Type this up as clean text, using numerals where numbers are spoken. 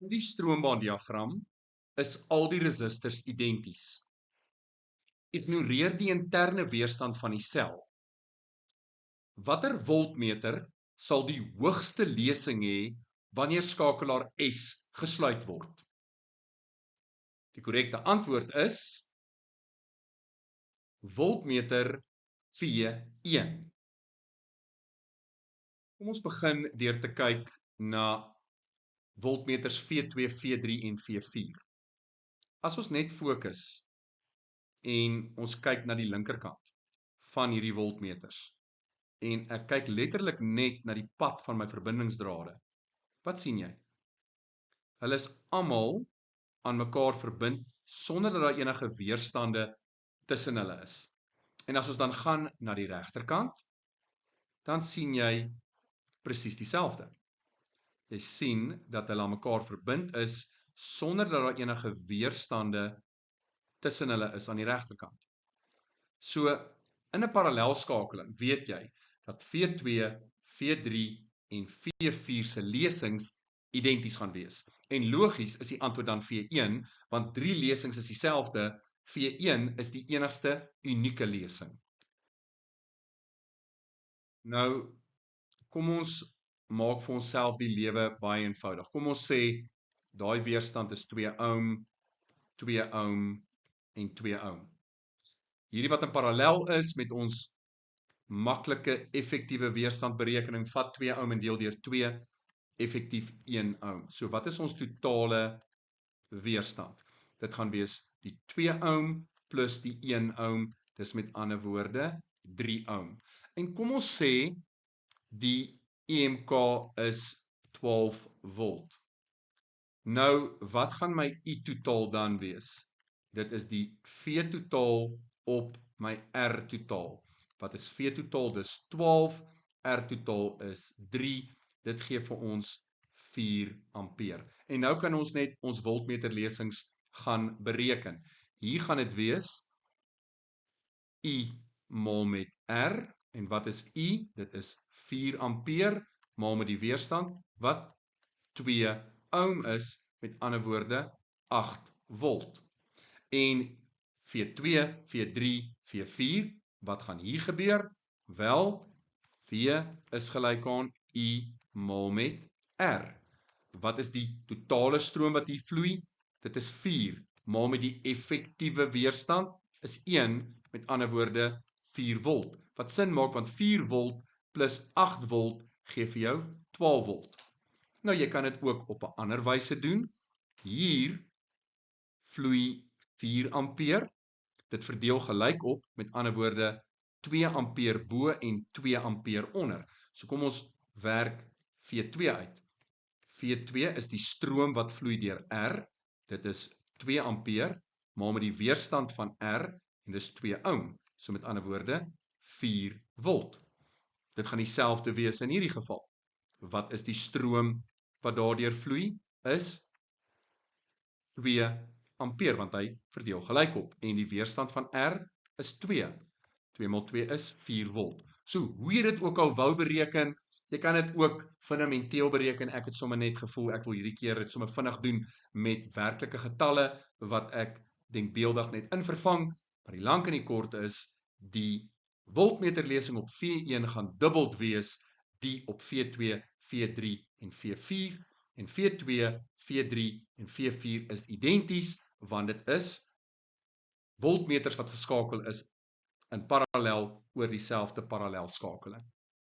In die stroombaandiagram is al die resistors identies. Ignoreer die interne weerstand van die sel. Watter voltmeter sal die hoogste lesing hê wanneer skakelaar S gesluit word? Die korrekte antwoord is voltmeter V1. Kom ons begin deur te kyk na voltmeters V2, V3 en V4. As ons net fokus en ons kyk na die linkerkant van hierdie voltmeters en ek kyk letterlik net na die pad van my verbindingsdrade, wat sien jy? Hulle is almal aan mekaar verbind sonder dat daar enige weerstande tussen hulle is. En as ons dan gaan na die regterkant, dan sien jy presies dieselfde. Jy sien dat hulle aan mekaar verbind is sonder dat daar enige weerstande tussen hulle is aan die regterkant. So, in 'n parallelskakeling weet jy dat V2, V3 en V4 se lesings identies gaan wees. En logies is die antwoord dan V1, want 3 lesings is dieselfde, V1 is die enigste unieke lesing. Nou, kom ons maak vir onsself die lewe baie eenvoudig. Kom ons sê, daai weerstand is 2 ohm, 2 ohm en 2 ohm. Hierdie wat in parallel is met ons maklike effektiewe weerstandberekening, vat 2 ohm en deel deur 2, effektief 1 ohm. So wat is ons totale weerstand? Dit gaan wees die 2 ohm plus die 1 ohm, dis met ander woorde 3 ohm. En kom ons sê die EMK is 12 volt. Nou, wat gaan my I totaal dan wees? Dit is die V totaal op my R totaal. Wat is V totaal? Dis 12, R totaal is 3, dit gee vir ons 4 ampere. En nou kan ons net ons voltmeterlesings gaan bereken. Hier gaan dit wees I maal met R, en wat is I? Dit is 4 ampere, maal met die weerstand, wat 2 ohm is, met ander woorde 8 volt. En V2, V3, V4, wat gaan hier gebeur? Wel, V is gelyk aan I maal met R. Wat is die totale stroom wat hier vloei? Dit is 4, maal met die effektiewe weerstand is 1, met ander woorde 4 volt. Wat sin maak, want 4 volt plus 8 volt gee vir jou 12 volt. Nou, jy kan dit ook op 'n ander wyse doen. Hier vloei 4 ampere, dit verdeel gelyk op, met ander woorde 2 ampere bo en 2 ampere onder. So kom ons werk V2 uit. V2 is die stroom wat vloei deur R, dit is 2 ampere, maal met die weerstand van R, en dis 2 ohm, so met ander woorde 4 volt. Dit gaan dieselfde wees in hierdie geval. Wat is die stroom wat daardeur vloei? Is 2 ampere, want hy verdeel gelyk op, en die weerstand van R is 2. 2 maal 2 is 4 volt. So, hoe jy dit ook al wou bereken, jy kan dit ook fundamenteel bereken. Ek het sommer net gevoel, ek wil hierdie keer dit sommer vinnig doen met werklike getalle, wat ek denkbeeldig net invervang, maar die lank en die kort is, die voltmeterlesing op V1 gaan dubbeld wees, die op V2, V3 en V4, en V2, V3 en V4 is identies, want dit is voltmeters wat geskakel is in parallel oor dieselfde parallelskakeling.